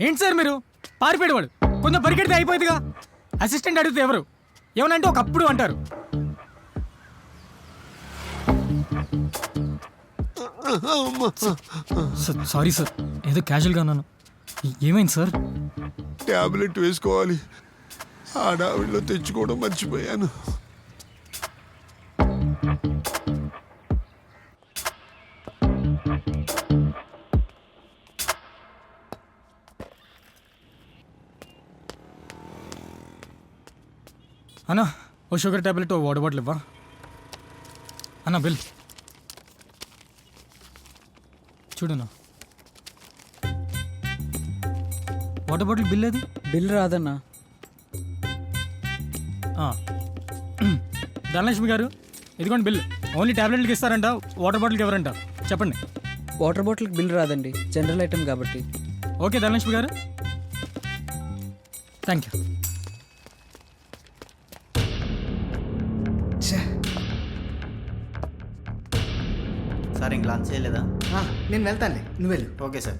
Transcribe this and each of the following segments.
ఏంటి సార్ మీరు పారిపోయేవాడు కొంచెం పరిగెడితే అయిపోయిందిగా. అసిస్టెంట్ అడిగితే ఎవరు ఏమనంటే ఒకప్పుడు అంటారు. సారీ సార్, ఏదో క్యాజువల్గా అన్నాను. ఏమైంది సార్? ట్యాబ్లెట్ వేసుకోవాలి, ఆడావిడిలో తెచ్చుకోవడం మర్చిపోయాను. అన్నా ఓ షుగర్ ట్యాబ్లెట్ ఓ వాటర్ బాటిల్ ఇవ్వా అన్నా. బిల్ చూడన్నా. వాటర్ బాటిల్ బిల్ ఏది? బిల్ రాదన్నా. ధనలక్ష్మి గారు ఇదిగోండి బిల్. ఓన్లీ ట్యాబ్లెట్లకి ఇస్తారంట, వాటర్ బాటిల్కి ఎవరంట చెప్పండి. వాటర్ బాటిల్కి బిల్ రాదండి, జనరల్ ఐటమ్ కాబట్టి. ఓకే ధనలక్ష్మి గారు, థ్యాంక్ యూ. సార్ ఇంక లంచ్ చేయలేదా? నేను వెళ్తానులే, నువ్వు వెళ్ళు. Okay sir.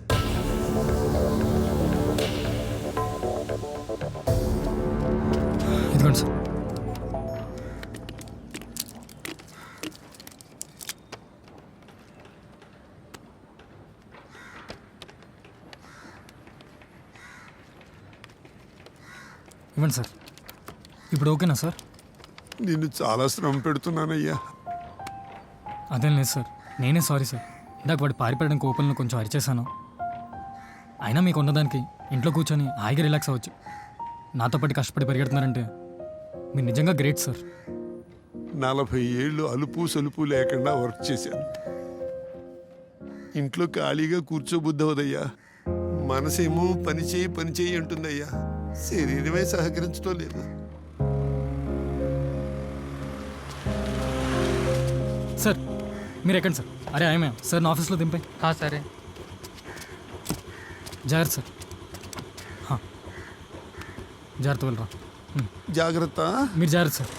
ఇదిగోండి సార్. ఇవ్వండి సార్. ఇప్పుడు ఓకేనా సార్? నిన్ను చాలా శ్రమ పెడుతున్నానయ్యా. అదేం లేదు సార్, నేనే సారీ సార్. ఇందాక వాడు పారిపోయడం కోపంలో కొంచెం అరిచేశాను. అయినా మీకు ఉన్నదానికి ఇంట్లో కూర్చొని హాయిగా రిలాక్స్ అవ్వచ్చు. నాతో పాటు కష్టపడి పరిగెడుతున్నారంటే మీరు నిజంగా గ్రేట్ సార్. 40 ఏళ్ళు అలుపు సలుపు లేకుండా వర్క్ చేశాను. ఇంట్లో ఖాళీగా కూర్చోబుద్దవదయ్యా. మనసేమో పని చేయి అంటుందయ్యా. శరీరమే సహకరించడం లేదు. సార్ మీరు ఎక్కండి సార్. అరే ఆయమే సార్ నా ఆఫీస్లో దింపే. సరే. జాగ్రత్త సార్. జాగ్రత్త వెళ్ళరా. జాగ్రత్త. మీరు జాగ్రత్త సార్.